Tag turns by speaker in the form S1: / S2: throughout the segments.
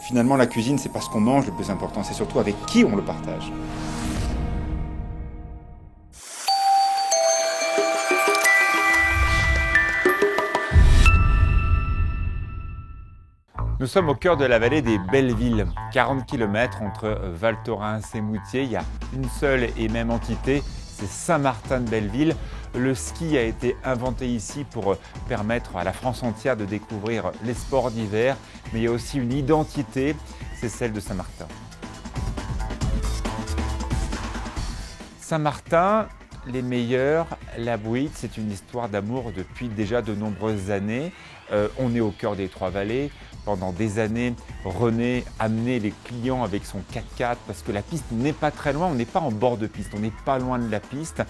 S1: Finalement, la cuisine, c'est pas ce qu'on mange le plus important, c'est surtout avec qui on le partage. Nous sommes au cœur de la vallée des Bellevilles, 40 km entre Val Thorens et Moutier. Il y a une seule et même entité, c'est Saint-Martin-de-Belleville. Le ski a été inventé ici pour permettre à la France entière de découvrir les sports d'hiver, mais il y a aussi une identité, c'est celle de Saint-Martin. Saint-Martin, les meilleurs, la Bouite, c'est une histoire d'amour depuis déjà de nombreuses années. On est au cœur des Trois-Vallées. Pendant des années, René amenait les clients avec son 4x4 parce que la piste n'est pas très loin, on n'est pas en bord de piste, on n'est pas loin de la piste.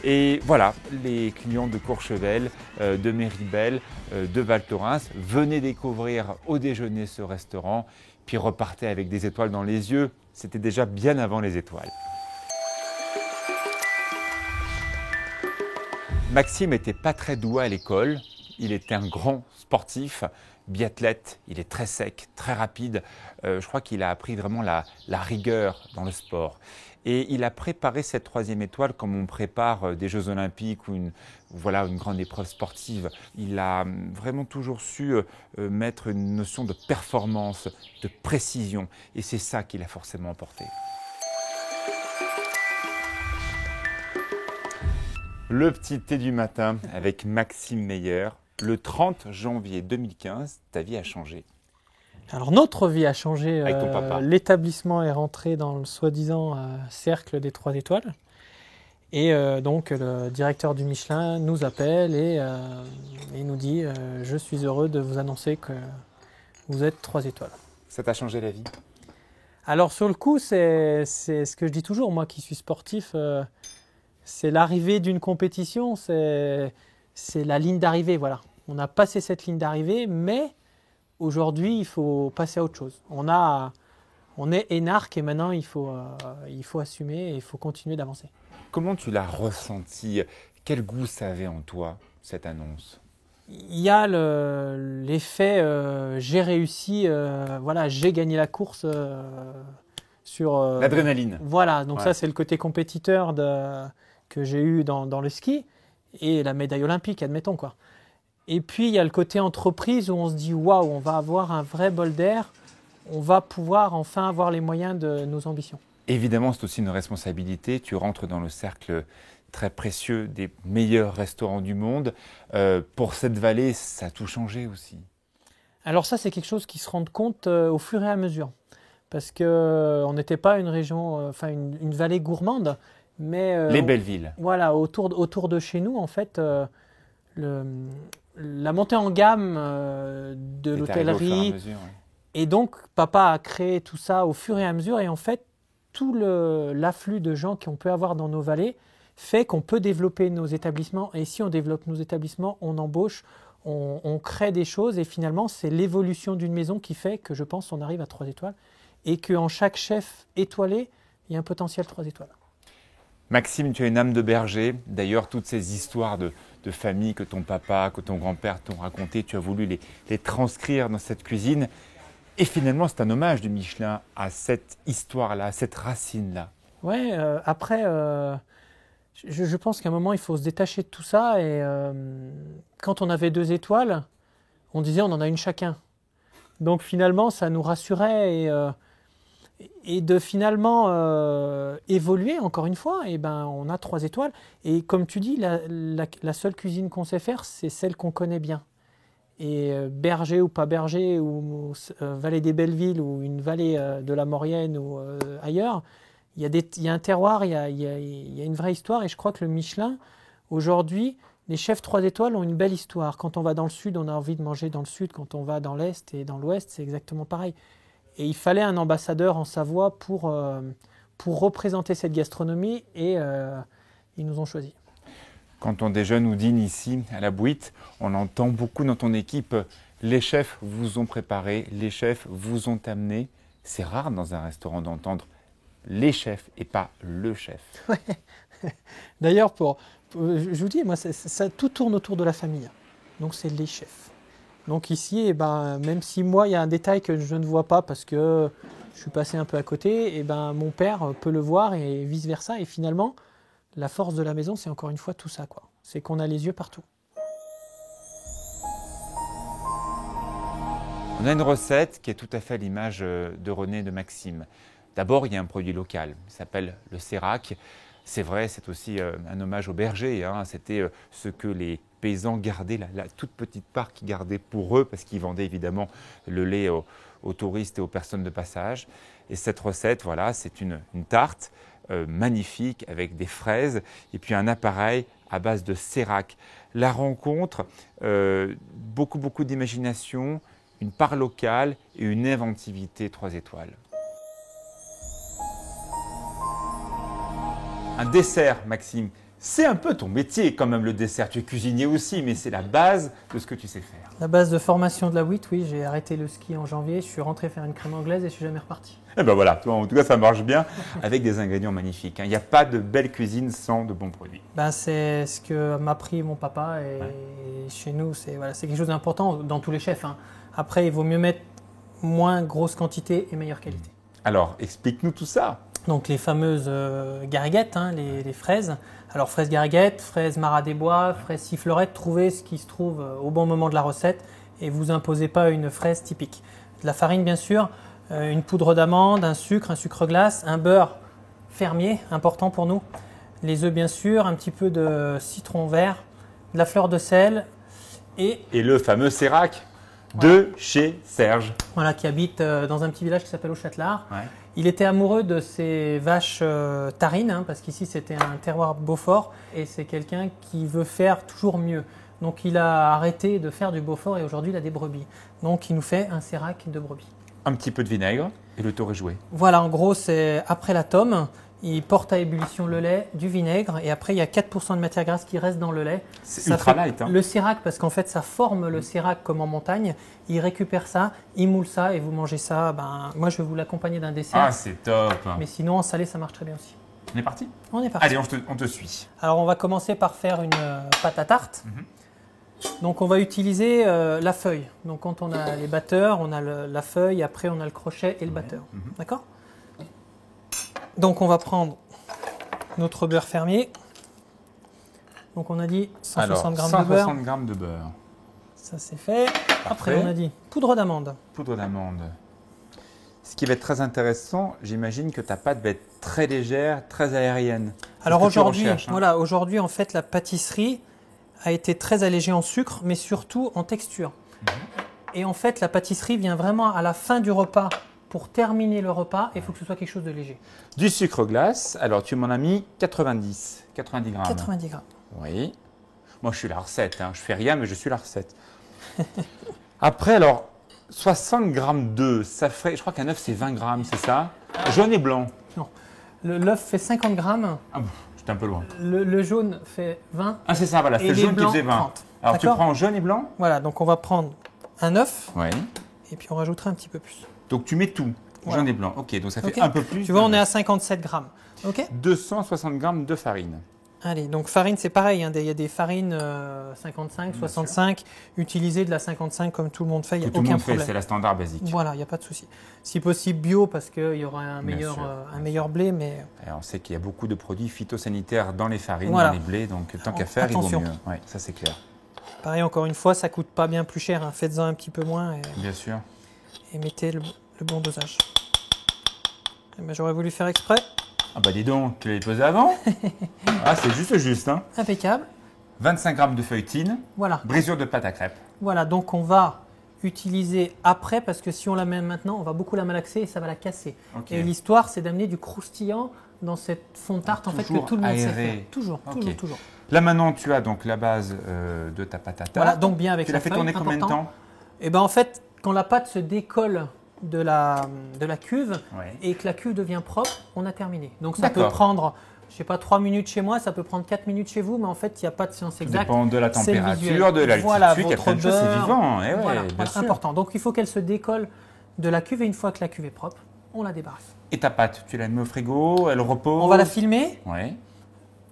S1: Et voilà, les clients de Courchevel, de Méribel, de Val Thorens venaient découvrir au déjeuner ce restaurant, puis repartaient avec des étoiles dans les yeux. C'était déjà bien avant les étoiles. Maxime n'était pas très doué à l'école, il était un grand sportif, biathlète, il est très sec, très rapide. Je crois qu'il a appris vraiment la rigueur dans le sport. Et il a préparé cette troisième étoile comme on prépare des Jeux Olympiques ou une grande épreuve sportive. Il a vraiment toujours su mettre une notion de performance, de précision. Et c'est ça qu'il a forcément emporté. Le petit thé du matin avec Maxime Meyer. Le 30 janvier 2015, ta vie a changé.
S2: Alors notre vie a changé.
S1: Avec ton papa.
S2: L'établissement est rentré dans le soi-disant cercle des 3 étoiles. Et donc le directeur du Michelin nous appelle et nous dit « Je suis heureux de vous annoncer que vous êtes 3 étoiles ».
S1: Ça t'a changé la vie?
S2: Alors sur le coup, c'est ce que je dis toujours, moi qui suis sportif, c'est l'arrivée d'une compétition, c'est la ligne d'arrivée, voilà. On a passé cette ligne d'arrivée, mais aujourd'hui, il faut passer à autre chose. On est énarque et maintenant, il faut assumer et il faut continuer d'avancer.
S1: Comment tu l'as ressenti? Quel goût ça avait en toi, cette annonce?
S2: Il y a l'effet j'ai réussi, voilà, j'ai gagné la course sur…
S1: L'adrénaline.
S2: Voilà, donc
S1: Ouais.
S2: ça, c'est le côté compétiteur que j'ai eu dans le ski et la médaille olympique, admettons, quoi. Et puis, il y a le côté entreprise où on se dit « Waouh, on va avoir un vrai bol d'air, on va pouvoir enfin avoir les moyens de nos ambitions ».
S1: Évidemment, c'est aussi une responsabilité. Tu rentres dans le cercle très précieux des meilleurs restaurants du monde. Pour cette vallée, ça a tout changé aussi.
S2: Alors ça, c'est quelque chose qui se rend compte au fur et à mesure. Parce qu'on n'était pas une région, une vallée gourmande, mais…
S1: Les Bellevilles.
S2: Voilà, autour de chez nous, en fait… la montée en gamme de l'hôtellerie.
S1: Ouais.
S2: Et donc, papa a créé tout ça au fur et à mesure. Et en fait, tout l'afflux de gens qu'on peut avoir dans nos vallées fait qu'on peut développer nos établissements. Et si on développe nos établissements, on embauche, on crée des choses. Et finalement, c'est l'évolution d'une maison qui fait que, je pense, on arrive à 3 étoiles. Et qu'en chaque chef étoilé, il y a un potentiel 3 étoiles.
S1: Maxime, tu as une âme de berger. D'ailleurs, toutes ces histoires de famille que ton papa, que ton grand-père t'ont racontées, tu as voulu les transcrire dans cette cuisine. Et finalement, c'est un hommage du Michelin à cette histoire-là, à cette racine-là.
S2: Ouais, après, je pense qu'à un moment, il faut se détacher de tout ça. Et quand on avait 2 étoiles, on disait on en a une chacun. Donc finalement, ça nous rassurait et de finalement évoluer encore une fois, et ben on a 3 étoiles. Et comme tu dis, la seule cuisine qu'on sait faire, c'est celle qu'on connaît bien. Et berger ou pas berger, ou vallée des Bellevilles, ou une vallée de la Maurienne, ou ailleurs, il y a un terroir, il y a une vraie histoire. Et je crois que le Michelin, aujourd'hui, les chefs 3 étoiles ont une belle histoire. Quand on va dans le sud, on a envie de manger dans le sud. Quand on va dans l'est et dans l'ouest, c'est exactement pareil. Et il fallait un ambassadeur en Savoie pour représenter cette gastronomie et ils nous ont choisis.
S1: Quand on déjeune ou dîne ici à la Bouite, on entend beaucoup dans ton équipe « les chefs vous ont préparé, les chefs vous ont amené ». C'est rare dans un restaurant d'entendre « les chefs » et pas « le chef ».
S2: Ouais. D'ailleurs, je vous dis, moi, ça, tout tourne autour de la famille. Donc c'est les chefs. Donc ici, eh ben, même si moi, il y a un détail que je ne vois pas parce que je suis passé un peu à côté, eh ben, mon père peut le voir et vice-versa. Et finalement, la force de la maison, c'est encore une fois tout ça, quoi. C'est qu'on a les yeux partout.
S1: On a une recette qui est tout à fait à l'image de René et de Maxime. D'abord, il y a un produit local, il s'appelle le sérac. C'est vrai, c'est aussi un hommage aux bergers. Hein. C'était ce que les paysans gardaient, la toute petite part qu'ils gardaient pour eux, parce qu'ils vendaient évidemment le lait aux touristes et aux personnes de passage. Et cette recette, voilà, c'est une tarte magnifique avec des fraises et puis un appareil à base de sérac. La rencontre, beaucoup d'imagination, une part locale et une inventivité 3 étoiles. Un dessert, Maxime, c'est un peu ton métier quand même le dessert. Tu es cuisinier aussi, mais c'est la base de ce que tu sais faire.
S2: La base de formation de la wheat, oui, j'ai arrêté le ski en janvier, je suis rentré faire une crème anglaise et je suis jamais reparti.
S1: Et ben voilà, en tout cas ça marche bien avec des ingrédients magnifiques. Il n'y a pas de belle cuisine sans de bons produits.
S2: Ben, c'est ce que m'a appris mon papa et chez nous, c'est voilà, quelque chose d'important dans tous les chefs. Hein. Après, il vaut mieux mettre moins grosse quantité et meilleure qualité.
S1: Alors, explique-nous tout ça.
S2: Donc les fameuses gariguettes, hein, les fraises. Alors fraises gariguettes, fraises marat des bois, fraises sifflerettes, trouvez ce qui se trouve au bon moment de la recette et vous imposez pas une fraise typique. De la farine bien sûr, une poudre d'amande, un sucre glace, un beurre fermier, important pour nous. Les œufs bien sûr, un petit peu de citron vert, de la fleur de sel et
S1: le fameux sérac de chez Serge.
S2: Voilà, qui habite dans un petit village qui s'appelle Auchâtelard.
S1: Ouais.
S2: Il était amoureux de ces vaches tarines, hein, parce qu'ici c'était un terroir Beaufort, et c'est quelqu'un qui veut faire toujours mieux. Donc il a arrêté de faire du Beaufort et aujourd'hui il a des brebis. Donc il nous fait un sérac de brebis.
S1: Un petit peu de vinaigre et le tour est joué.
S2: Voilà, en gros c'est après la tome, il porte à ébullition le lait, du vinaigre, et après il y a 4% de matière grasse qui reste dans le lait.
S1: C'est ultra light. Hein.
S2: Le sérac, parce qu'en fait ça forme le sérac comme en montagne, il récupère ça, il moule ça et vous mangez ça. Ben, moi je vais vous l'accompagner d'un dessert.
S1: Ah c'est top.
S2: Mais sinon en salé ça marche très bien aussi.
S1: On est parti?
S2: On est parti.
S1: Allez, on te suit.
S2: Alors on va commencer par faire une pâte à tarte. Donc on va utiliser la feuille. Donc quand on a les batteurs, on a la feuille, après on a le crochet et le batteur. D'accord? Donc on va prendre notre beurre fermier. Donc on a dit 160 g de beurre.
S1: 160 g de beurre.
S2: Ça c'est fait. Après on a dit poudre d'amande.
S1: Poudre d'amande. Ce qui va être très intéressant, j'imagine que ta pâte va être très légère, très aérienne.
S2: Alors aujourd'hui, voilà, aujourd'hui en fait la pâtisserie a été très allégée en sucre, mais surtout en texture. Et en fait la pâtisserie vient vraiment à la fin du repas. Pour terminer le repas, il faut que ce soit quelque chose de léger.
S1: Du sucre glace, alors tu m'en as mis 90 grammes.
S2: 90 grammes.
S1: Oui. Moi je suis la recette, hein. Je fais rien mais je suis la recette. Après alors, 60 grammes d'œufs, ça ferait, je crois qu'un œuf c'est 20 grammes, c'est ça? Jaune et blanc.
S2: Non, l'œuf fait 50 grammes.
S1: Ah bon, j'étais un peu loin.
S2: Le jaune fait 20.
S1: Ah c'est ça, voilà, c'est le jaune qui faisait 20.
S2: 30.
S1: Alors tu prends jaune et blanc?
S2: Voilà, donc on va prendre un œuf.
S1: Oui.
S2: Et puis on rajoutera un petit peu plus.
S1: Donc tu mets tout,
S2: voilà.
S1: Jaune et blanc. Ok, donc ça fait un peu plus.
S2: Tu vois, on est à 57 grammes. Ok.
S1: 260 grammes de farine.
S2: Allez, donc farine, c'est pareil. Hein, il y a des farines 55, 65. Utilisez de la 55 comme tout le monde fait, il n'y a aucun problème.
S1: C'est la standard basique.
S2: Voilà, il n'y a pas de souci. Si possible bio, parce qu'il y aura un meilleur blé. Mais...
S1: Et on sait qu'il y a beaucoup de produits phytosanitaires dans les farines,
S2: voilà.
S1: dans les blés. Donc tant qu'à faire,
S2: attention.
S1: Il vaut mieux. Ouais, ça c'est clair.
S2: Pareil, encore une fois, ça ne coûte pas bien plus cher. Hein. Faites-en un petit peu moins.
S1: Bien sûr.
S2: Et mettez le bon dosage. Ben, j'aurais voulu faire exprès.
S1: Ah bah dis donc, tu l'avais pesé avant. Ah, c'est juste. Hein.
S2: Impeccable.
S1: 25 grammes de feuilletine.
S2: Voilà.
S1: Brisure de pâte à crêpes.
S2: Voilà, donc on va utiliser après parce que si on la met maintenant, on va beaucoup la malaxer et ça va la casser. Okay. Et l'histoire, c'est d'amener du croustillant dans cette fond de tarte en fait, que tout le monde sait faire. Toujours.
S1: Là maintenant, tu as donc la base de ta pâte à tarte.
S2: Voilà, donc bien avec
S1: tu l'as fait tourner combien de temps?
S2: Et ben en fait, quand la pâte se décolle de la cuve et que la cuve devient propre, on a terminé. Donc ça peut prendre, je sais pas, 3 minutes chez moi, ça peut prendre 4 minutes chez vous, mais en fait, il n'y a pas de science exacte.
S1: Ça dépend de la température, de l'altitude,
S2: voilà,
S1: il y a plein de choses, c'est vivant. Et
S2: voilà,
S1: bien sûr.
S2: Important. Donc il faut qu'elle se décolle de la cuve et une fois que la cuve est propre, on la débarrasse.
S1: Et ta pâte, tu la mets au frigo, elle repose?
S2: On va la filmer.
S1: Oui.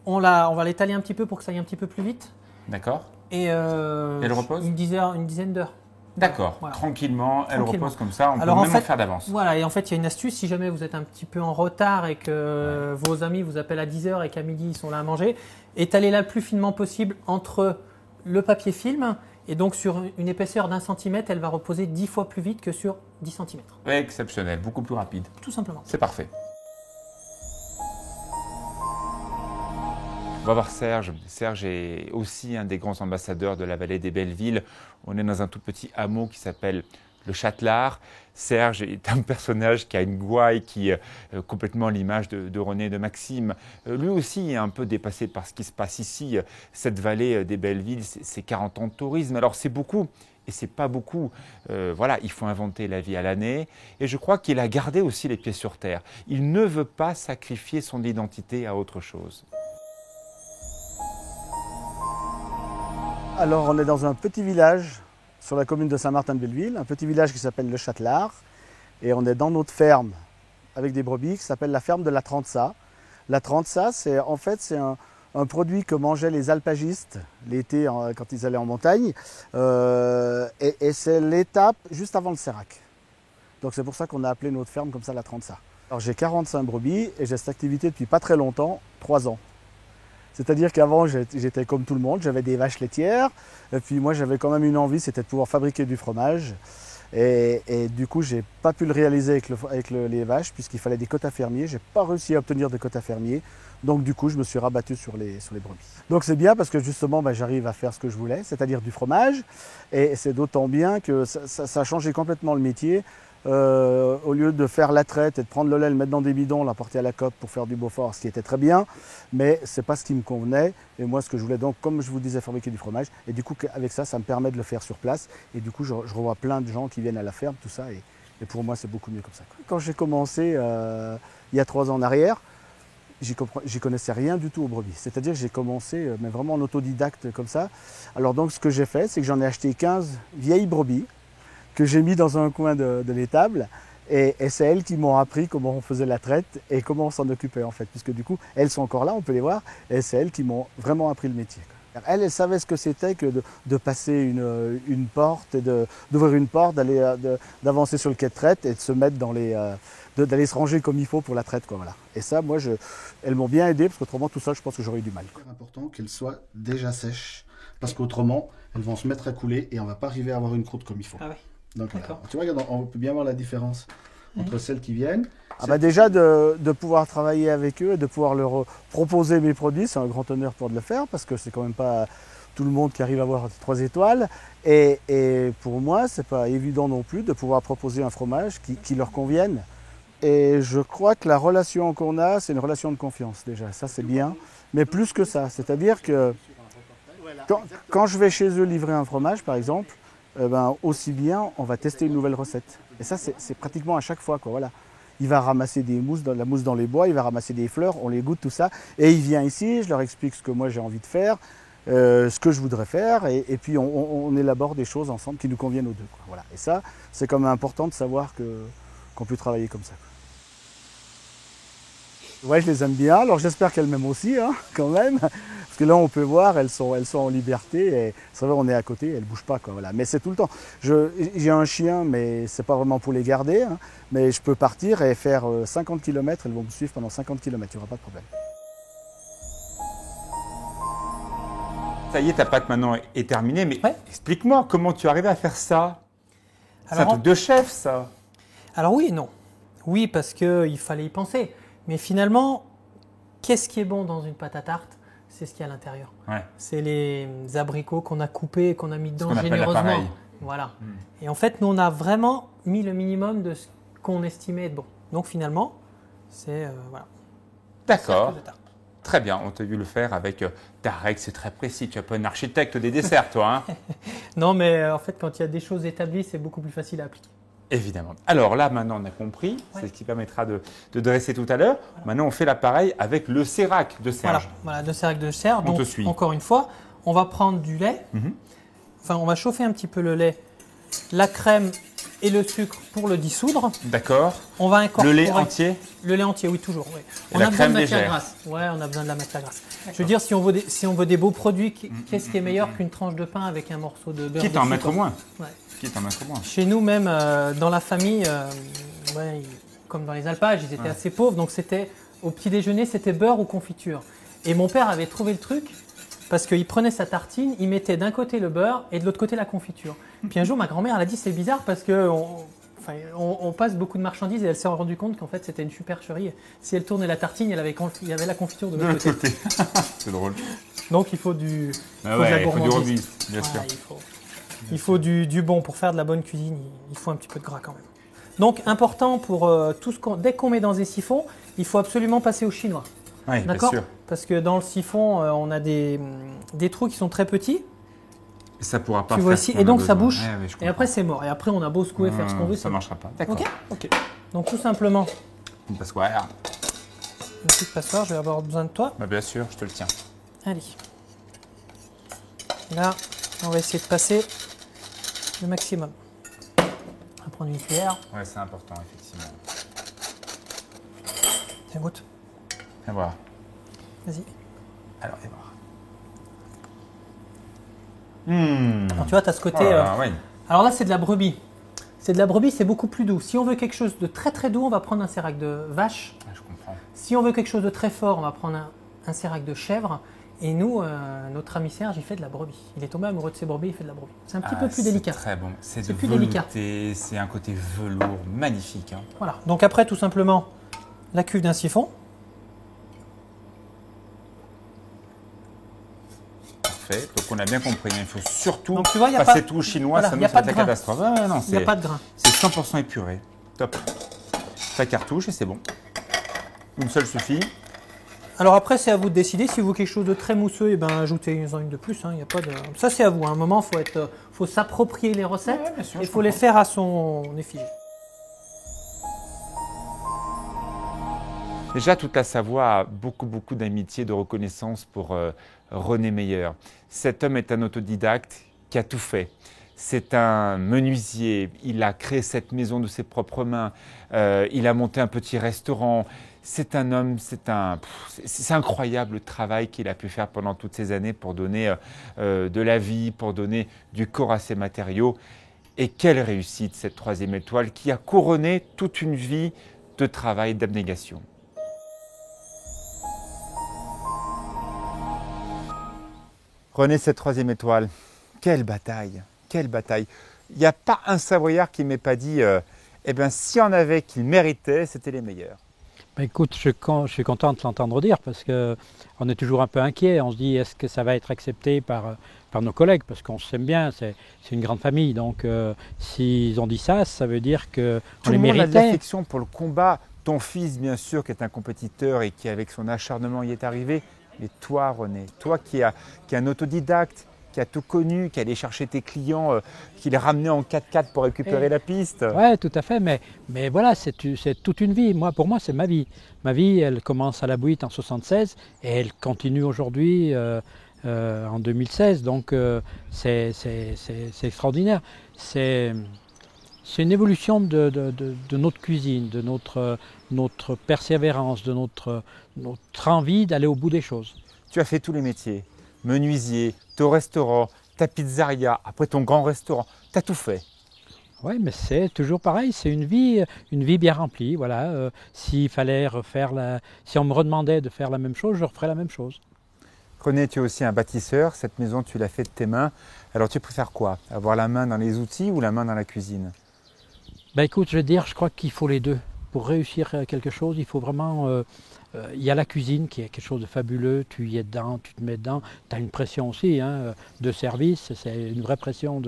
S2: On va l'étaler un petit peu pour que ça aille un petit peu plus vite.
S1: D'accord.
S2: Et
S1: elle repose?
S2: une dizaine d'heures.
S1: D'accord,
S2: Voilà.
S1: tranquillement, elle
S2: Tranquillement.
S1: repose comme ça, on
S2: Alors,
S1: peut
S2: en
S1: même
S2: fait,
S1: en faire d'avance.
S2: Voilà, et en fait, il y a une astuce. Si jamais vous êtes un petit peu en retard et que vos amis vous appellent à 10 h et qu'à midi, ils sont là à manger, étalez-la le plus finement possible entre le papier film. Et donc, sur une épaisseur d'1 centimètre, elle va reposer 10 fois plus vite que sur 10 cm.
S1: Exceptionnel, beaucoup plus rapide.
S2: Tout simplement.
S1: C'est parfait. On va voir Serge. Serge est aussi un des grands ambassadeurs de la vallée des Bellevilles. On est dans un tout petit hameau qui s'appelle le Châtelard. Serge est un personnage qui a une gouaille qui est complètement l'image de René et de Maxime. Lui aussi est un peu dépassé par ce qui se passe ici. Cette vallée des Bellevilles, c'est 40 ans de tourisme. Alors c'est beaucoup et c'est pas beaucoup. Voilà, il faut inventer la vie à l'année. Et je crois qu'il a gardé aussi les pieds sur terre. Il ne veut pas sacrifier son identité à autre chose.
S3: Alors, on est dans un petit village sur la commune de Saint-Martin-de-Belleville, un petit village qui s'appelle le Châtelard. Et on est dans notre ferme avec des brebis qui s'appelle la ferme de la Trantsa. La Trantsa, c'est un produit que mangeaient les alpagistes l'été quand ils allaient en montagne. Et c'est l'étape juste avant le sérac. Donc c'est pour ça qu'on a appelé notre ferme comme ça la Trantsa. Alors j'ai 45 brebis et j'ai cette activité depuis pas très longtemps, 3 ans. C'est-à-dire qu'avant, j'étais comme tout le monde, j'avais des vaches laitières, et puis moi j'avais quand même une envie, c'était de pouvoir fabriquer du fromage. Et du coup, je n'ai pas pu le réaliser avec les vaches, puisqu'il fallait des quotas fermiers. Je n'ai pas réussi à obtenir de quotas fermiers, donc du coup, je me suis rabattu sur les brebis. Donc c'est bien parce que justement, j'arrive à faire ce que je voulais, c'est-à-dire du fromage, et c'est d'autant bien que ça a changé complètement le métier. Au lieu de faire la traite et de prendre le lait, le mettre dans des bidons, l'apporter à la coop pour faire du Beaufort, ce qui était très bien, mais ce n'est pas ce qui me convenait. Et moi, ce que je voulais donc, comme je vous disais, fabriquer du fromage. Et du coup, avec ça, ça me permet de le faire sur place. Et du coup, je revois plein de gens qui viennent à la ferme, tout ça. Et pour moi, c'est beaucoup mieux comme ça. Quand j'ai commencé, il y a 3 ans en arrière, j'y connaissais rien du tout aux brebis. C'est-à-dire que j'ai commencé, mais vraiment en autodidacte comme ça. Alors donc, ce que j'ai fait, c'est que j'en ai acheté 15 vieilles brebis que j'ai mis dans un coin de l'étable. Et c'est elles qui m'ont appris comment on faisait la traite et comment on s'en occupait en fait. Puisque du coup, elles sont encore là, on peut les voir. Et c'est elles qui m'ont vraiment appris le métier. Elles savaient ce que c'était que de passer une porte, d'ouvrir une porte, d'avancer sur le quai de traite et de se mettre d'aller se ranger comme il faut pour la traite. Voilà. Et ça, moi, elles m'ont bien aidé parce qu'autrement, tout ça, je pense que j'aurais eu du mal. C'est important qu'elles soient déjà sèches parce qu'autrement, elles vont se mettre à couler et on ne va pas arriver à avoir une croûte comme il faut. Ah ouais. Donc, tu vois, on peut bien voir la différence entre celles qui viennent. Déjà, de pouvoir travailler avec eux et de pouvoir leur proposer mes produits, c'est un grand honneur pour de le faire parce que c'est quand même pas tout le monde qui arrive à avoir 3 étoiles. Et pour moi, c'est pas évident non plus de pouvoir proposer un fromage qui leur convienne. Et je crois que la relation qu'on a, c'est une relation de confiance déjà. Ça, c'est bien. Mais plus que ça, c'est-à-dire que quand je vais chez eux livrer un fromage, par exemple, aussi bien, on va tester une nouvelle recette. Et ça, c'est pratiquement à chaque fois. Voilà. Il va ramasser la mousse dans les bois, il va ramasser des fleurs, on les goûte, tout ça. Et il vient ici, je leur explique ce que moi j'ai envie de faire, ce que je voudrais faire. Et puis on élabore des choses ensemble qui nous conviennent aux deux. Voilà. Et ça, c'est quand même important de savoir qu'on peut travailler comme ça. Ouais, je les aime bien. Alors j'espère qu'elles m'aiment aussi, quand même. Parce que là, on peut voir, elles sont en liberté. Et c'est vrai, on est à côté, elles ne bougent pas. Voilà. Mais c'est tout le temps. J'ai un chien, mais ce n'est pas vraiment pour les garder. Mais je peux partir et faire 50 km. Elles vont me suivre pendant 50 km. Il n'y aura pas de problème.
S1: Ça y est, ta pâte maintenant est terminée. Mais explique-moi, comment tu arrives à faire ça? C'est un truc de chef, ça.
S2: Alors oui et non. Oui, parce qu'il fallait y penser. Mais finalement, qu'est-ce qui est bon dans une pâte à tarte? C'est ce qu'il y a à l'intérieur. Ouais. C'est les abricots qu'on a coupés et qu'on a mis dedans généreusement. Voilà. Et en fait, nous, on a vraiment mis le minimum de ce qu'on estimait être bon. Donc finalement, c'est voilà.
S1: D'accord. Très bien. On t'a vu le faire avec ta règle, c'est très précis. Tu es un peu un architecte des desserts, toi.
S2: Non, mais en fait, quand il y a des choses établies, c'est beaucoup plus facile à appliquer.
S1: Évidemment. Alors là, maintenant, on a compris. C'est ce qui permettra de dresser tout à l'heure. Voilà. Maintenant, on fait l'appareil avec le sérac de Serge.
S2: Voilà, le sérac de Serge. Donc, encore une fois, on va prendre du lait. Enfin, on va chauffer un petit peu le lait. La crème et le sucre pour le dissoudre.
S1: D'accord.
S2: On va incorporer
S1: Le lait entier?
S2: Le lait entier, oui, toujours. Oui.
S1: Et
S2: On
S1: la
S2: a besoin de
S1: crème
S2: matière
S1: légère.
S2: grasse. Ouais, on a besoin de la matière grasse. Je veux dire, si on veut des beaux produits, qu'est-ce qui est meilleur qu'une tranche de pain avec un morceau de beurre
S1: Quitte à en
S2: dessus,
S1: mettre
S2: quoi.
S1: moins.
S2: Ouais.
S1: Quitte à en mettre moins.
S2: Chez nous, même dans la famille, comme dans les alpages, ils étaient assez pauvres. Donc, au petit déjeuner, c'était beurre ou confiture. Et mon père avait trouvé le truc parce qu'il prenait sa tartine, il mettait d'un côté le beurre et de l'autre côté la confiture. Puis un jour, ma grand-mère, elle a dit c'est bizarre parce qu'on passe beaucoup de marchandises et elle s'est rendue compte qu'en fait, c'était une supercherie. Si elle tournait la tartine, il y avait la confiture de
S1: De
S2: l'autre
S1: l'autre
S2: côté.
S1: côté. C'est drôle.
S2: Donc, il faut du.
S1: Ah
S2: faut de la
S1: ouais, il faut du
S2: gourmandise.
S1: robuste, bien sûr.
S2: Il faut du bon. Pour faire de la bonne cuisine, il faut un petit peu de gras quand même. Donc, important pour dès qu'on met dans des siphons, il faut absolument passer au chinois.
S1: Oui, bien
S2: D'accord ?
S1: sûr.
S2: Parce que dans le siphon, on a des trous qui sont très petits.
S1: Et ça pourra pas
S2: Tu
S1: faire
S2: vois
S1: ce
S2: ici,
S1: qu'on
S2: et
S1: a
S2: donc ça
S1: besoin.
S2: bouche.
S1: Ouais, je
S2: Et après,
S1: comprends.
S2: c'est mort. Et après, on a beau secouer, faire ce qu'on veut.
S1: Ça ne marchera pas. D'accord.
S2: Ok. Donc, tout simplement,
S1: Une passoire.
S2: une petite passoire, je vais avoir besoin de toi.
S1: Bah, bien sûr, je te le tiens.
S2: Allez. Là, on va essayer de passer le maximum. On va prendre une cuillère.
S1: Ouais, c'est important, effectivement.
S2: Tiens, goûte.
S1: Et voilà.
S2: Vas-y.
S1: Alors, et voir.
S2: Alors, tu vois, tu as ce côté.
S1: Ouais.
S2: Alors là, c'est de la brebis. C'est de la brebis, c'est beaucoup plus doux. Si on veut quelque chose de très très doux, on va prendre un sérac de vache.
S1: Ah, je comprends.
S2: Si on veut quelque chose de très fort, on va prendre un sérac de chèvre. Et nous, notre ami Serge, il fait de la brebis. Il est tombé amoureux de ses brebis, il fait de la brebis. C'est un petit peu plus délicat.
S1: C'est très bon. C'est
S2: C'est
S1: de
S2: plus délicat.
S1: velouté, c'est un côté velours magnifique. Hein.
S2: Voilà. Donc après, tout simplement, la cuve d'un siphon.
S1: Parfait. Donc on a bien compris. Il faut surtout
S2: Donc, tu vois, y a
S1: passer
S2: pas-
S1: tout au chinois,
S2: voilà,
S1: ça
S2: y
S1: nous
S2: a
S1: c'est
S2: pas
S1: la
S2: de grain.
S1: catastrophe. Ouais, non,
S2: Il n'y a pas de grain.
S1: c'est 100% épuré. Top. Ta cartouche et c'est bon. Une seule suffit.
S2: Alors après, c'est à vous de décider. Si vous voulez quelque chose de très mousseux, eh ben, ajoutez-en une de plus. Hein. Y a pas de... Ça, c'est à vous. À un moment, il faut s'approprier les recettes.
S1: Ouais, bien sûr,
S2: Il
S1: je
S2: faut les
S1: comprends.
S2: faire à son effigie.
S1: Déjà, toute la Savoie a beaucoup d'amitié, de reconnaissance pour René Meyer. Cet homme est un autodidacte qui a tout fait. C'est un menuisier, il a créé cette maison de ses propres mains, il a monté un petit restaurant. C'est un homme, c'est incroyable le travail qu'il a pu faire pendant toutes ces années pour donner de la vie, pour donner du corps à ses matériaux. Et quelle réussite cette troisième étoile qui a couronné toute une vie de travail, d'abnégation. René, cette troisième étoile, quelle bataille, quelle bataille. Il n'y a pas un Savoyard qui ne m'ait pas dit, eh bien, s'il y en avait qui méritaient, c'était les meilleurs.
S4: Ben écoute, je suis content de l'entendre dire parce qu'on est toujours un peu inquiet. On se dit, est-ce que ça va être accepté par nos collègues? Parce qu'on s'aime bien, c'est une grande famille. Donc, s'ils ont dit ça, ça veut dire qu'on
S1: Tout
S4: les
S1: le monde a de
S4: méritait.
S1: l'affection pour le combat. Ton fils, bien sûr, qui est un compétiteur et qui, avec son acharnement, y est arrivé. Mais toi, René, toi qui est un autodidacte, qui a tout connu, qui allait chercher tes clients, qui les ramenait en 4x4 pour récupérer la piste.
S4: Oui, tout à fait. Mais voilà, c'est toute une vie. Pour moi, c'est ma vie. Ma vie, elle commence à la Bouite en 1976 et elle continue aujourd'hui en 2016. Donc, c'est extraordinaire. C'est une évolution de notre cuisine, de notre persévérance, de notre envie d'aller au bout des choses.
S1: Tu as fait tous les métiers, menuisier, ton restaurant, ta pizzeria, après ton grand restaurant, tu as tout fait.
S4: Oui, mais c'est toujours pareil, c'est une vie bien remplie. Voilà. Si on me redemandait de faire la même chose, je referais la même chose.
S1: René, tu es aussi un bâtisseur, cette maison tu l'as faite de tes mains. Alors tu préfères quoi? Avoir la main dans les outils ou la main dans la cuisine?
S4: Ben écoute, je crois qu'il faut les deux. Pour réussir quelque chose, il faut vraiment... il y a la cuisine qui est quelque chose de fabuleux, tu y es dedans, tu te mets dedans, tu as une pression aussi de service, c'est une vraie pression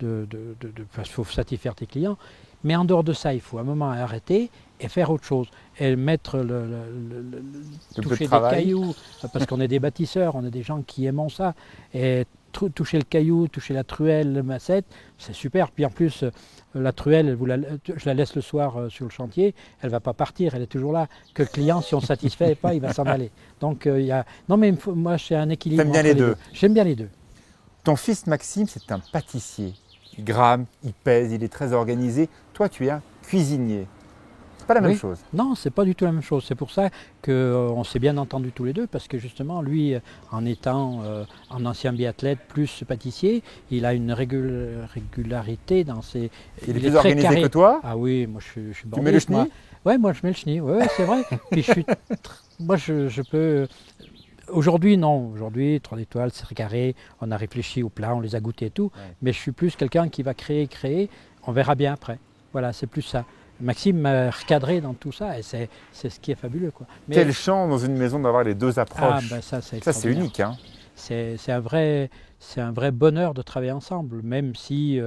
S4: parce qu'il faut satisfaire tes clients. Mais en dehors de ça, il faut à un moment arrêter et faire autre chose. Et mettre toucher des cailloux, parce qu'on est des bâtisseurs, on est des gens qui aimons ça. Et toucher le caillou, toucher la truelle, le massette, c'est super. Puis en plus, la truelle, je la laisse le soir sur le chantier, elle ne va pas partir, elle est toujours là. Que le client, si on ne satisfait pas, il va s'en aller. Donc, non, mais moi, c'est un équilibre.
S1: T'aimes bien les deux.
S4: J'aime bien les deux.
S1: Ton fils Maxime, c'est un pâtissier. il gramme, il pèse, il est très organisé. Toi, tu es un cuisinier. C'est pas la même
S4: Oui.
S1: chose.
S4: Non, c'est pas du tout la même chose. C'est pour ça qu'on s'est bien entendus tous les deux, parce que justement, lui, en étant un ancien biathlète plus pâtissier, il a une régularité dans ses.
S1: Il est plus
S4: très
S1: organisé
S4: carré.
S1: que toi.
S4: Ah oui, moi je suis
S1: Tu
S4: bordé.
S1: mets le chenille?
S4: Ouais, moi je mets le chenille. Ouais, c'est vrai. Puis moi je peux. Aujourd'hui, non. Aujourd'hui, 3 étoiles, c'est carré. On a réfléchi au plat, on les a goûtés et tout.
S1: Ouais.
S4: Mais je suis plus quelqu'un qui va créer. On verra bien après. Voilà, c'est plus ça. Maxime m'a recadré dans tout ça et c'est ce qui est fabuleux, quoi. Mais,
S1: Quelle chance dans une maison d'avoir les deux approches.
S4: ben ça c'est
S1: Ça, c'est
S4: extraordinaire.
S1: unique. Hein.
S4: C'est un vrai bonheur de travailler ensemble, même si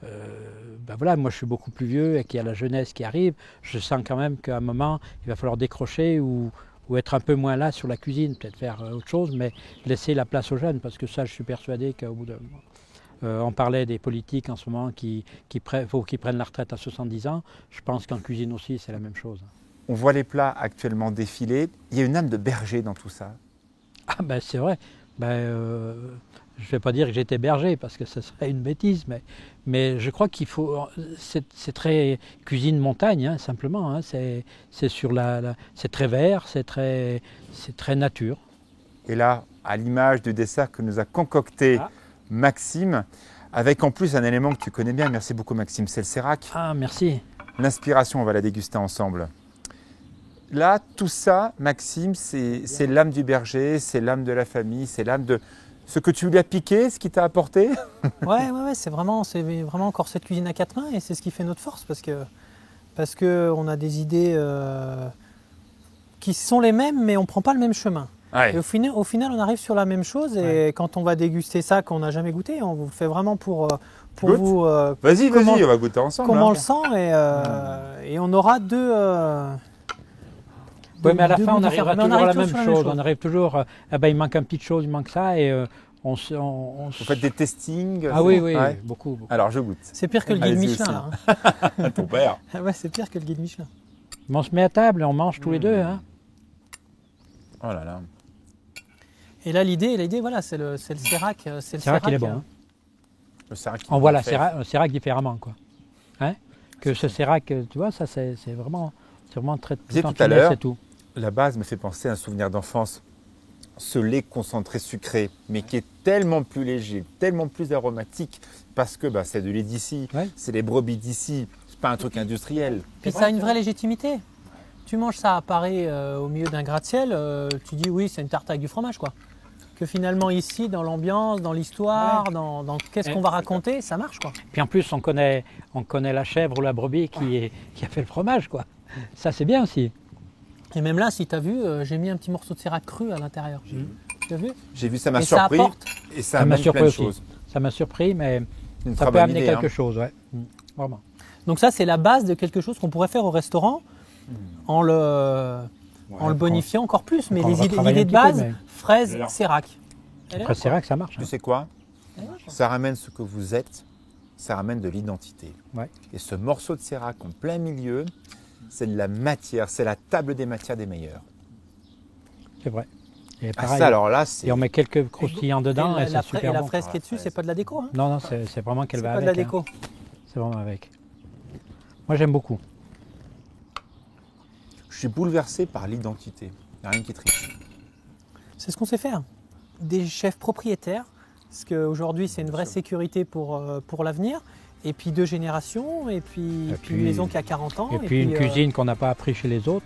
S4: ben voilà, moi je suis beaucoup plus vieux et qu'il y a la jeunesse qui arrive. Je sens quand même qu'à un moment, il va falloir décrocher ou être un peu moins là sur la cuisine, peut-être faire autre chose, mais laisser la place aux jeunes, parce que ça, je suis persuadé qu'au bout d'un moment, on parlait des politiques en ce moment faut qu'ils prennent la retraite à 70 ans. Je pense qu'en cuisine aussi, c'est la même chose.
S1: On voit les plats actuellement défiler. Il y a une âme de berger dans tout ça.
S4: Ah ben c'est vrai. Je ne vais pas dire que j'étais berger parce que ce serait une bêtise, mais je crois qu'il faut. C'est très cuisine montagne, hein, simplement. Hein, c'est c'est très vert, c'est très nature.
S1: Et là, à l'image du dessert que nous a concocté Maxime, avec en plus un élément que tu connais bien, merci beaucoup Maxime, c'est le sérac.
S4: Ah merci.
S1: L'inspiration, on va la déguster ensemble. Là, tout ça, Maxime, c'est l'âme du berger, c'est l'âme de la famille, c'est l'âme de ce que tu lui as piqué, ce qu'il t'a apporté.
S2: Ouais, c'est vraiment encore cette cuisine à 4 mains et c'est ce qui fait notre force parce que on a des idées qui sont les mêmes mais on prend pas le même chemin.
S1: Ouais.
S2: Et au final, on arrive sur la même chose et quand on va déguster ça qu'on n'a jamais goûté, on vous le fait vraiment pour
S1: Goûte.
S2: vous
S1: Vas-y,
S2: comment-
S1: on va goûter ensemble.
S2: comment on
S1: hein.
S2: le sent et on aura deux.
S4: Oui, mais à la
S2: deux
S4: fin,
S2: goûts
S4: on arrivera
S2: différents. Mais
S4: toujours à la
S2: toujours
S4: même
S2: sur
S4: chose. On arrive toujours. Il manque une petite chose, il manque ça et
S1: Vous faites des testings.
S4: Ah
S1: c'est
S4: oui,
S1: bon
S4: oui,
S1: Ouais.
S4: beaucoup.
S1: Alors, je goûte.
S2: C'est pire que le guide
S1: Allez-y
S2: Michelin.
S1: aussi.
S2: Là, hein.
S1: Ton père.
S2: Ouais, c'est pire que le guide Michelin.
S4: Mais on se met à table et on mange tous les deux. Hein.
S1: Oh là là.
S2: Et là, l'idée, voilà, c'est le sérac. C'est le
S4: C'est vrai qu'il est bon. Hein.
S1: Le sérac qui
S4: On voit
S1: nous
S4: la
S1: fait.
S4: sérac différemment, quoi. Hein, que ce sérac, tu vois, ça c'est vraiment très
S1: disais
S4: en
S1: tout à
S4: finesse
S1: l'heure,
S4: et tout.
S1: La base me fait penser à un souvenir d'enfance. Ce lait concentré sucré, mais qui est tellement plus léger, tellement plus aromatique, parce que c'est de lait d'ici,
S4: Ouais.
S1: c'est les brebis d'ici, c'est pas un truc industriel.
S2: Puis ça a une vraie légitimité. Tu manges ça à Paris au milieu d'un gratte-ciel, tu dis oui, c'est une tarte avec du fromage, quoi. Que finalement ici, dans l'ambiance, dans l'histoire, dans qu'est-ce qu'on va raconter, ça marche, quoi.
S4: Puis en plus, on connaît la chèvre ou la brebis qui a fait le fromage, quoi. Ça c'est bien aussi.
S2: Et même là, si tu as vu, j'ai mis un petit morceau de sérac cru à l'intérieur. Tu as vu?
S1: J'ai vu, ça m'a
S2: Et ça
S1: surpris,
S2: apporte.
S1: et
S4: Ça
S1: ça
S4: m'a
S1: amène
S4: surpris
S1: plein de
S4: aussi.
S1: choses.
S4: Ça m'a surpris, mais
S1: Une
S4: ça
S1: très
S4: peut
S1: bonne
S4: amener
S1: idée,
S4: quelque
S1: hein.
S4: chose, ouais. Vraiment.
S2: Donc ça, c'est la base de quelque chose qu'on pourrait faire au restaurant en le bonifiant encore plus. Mais
S4: on va travailler
S2: l'idée de
S4: un petit
S2: base,
S4: peu, mais-
S2: fraise, sérac.
S4: Après, c'est vrai que ça marche.
S1: Tu
S4: Hein.
S1: sais quoi? Ça ramène ce que vous êtes, ça ramène de l'identité.
S4: Ouais.
S1: Et ce morceau de sérac en plein milieu, c'est de la matière, c'est la table des matières des meilleures.
S4: C'est vrai. Et
S1: Ah,
S4: pareil,
S1: ça, alors là, c'est.
S4: et on met quelques croustillants dedans et,
S2: Et
S4: c'est
S2: la
S4: super bon.
S2: fraise qui est dessus, c'est pas de la déco. Hein.
S4: Non, c'est vraiment qu'elle
S2: C'est
S4: va
S2: pas de
S4: avec.
S2: la
S4: hein.
S2: déco.
S4: C'est vraiment avec. Moi, j'aime beaucoup.
S1: Je suis bouleversé par l'identité. Il n'y a rien qui triche.
S2: C'est ce qu'on sait faire. Des chefs propriétaires, parce qu'aujourd'hui c'est une vraie sécurité pour l'avenir. Et puis 2 générations, et puis une maison qui a 40 ans.
S4: Et puis une cuisine qu'on n'a pas appris chez les autres,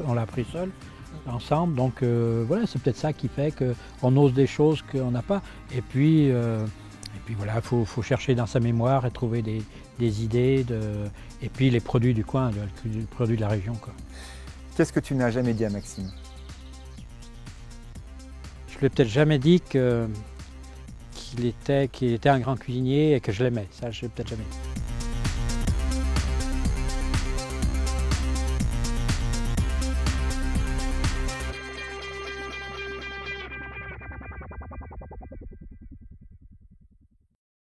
S4: on l'a appris seul, ensemble. Donc voilà, c'est peut-être ça qui fait qu'on ose des choses qu'on n'a pas. Et puis voilà, il faut chercher dans sa mémoire et trouver des idées. Et puis les produits du coin, les produits de la région, quoi.
S1: Qu'est-ce que tu n'as jamais dit à Maxime?
S4: Je lui ai peut-être jamais dit qu'il était un grand cuisinier et que je l'aimais. Ça, je l'ai peut-être jamais dit.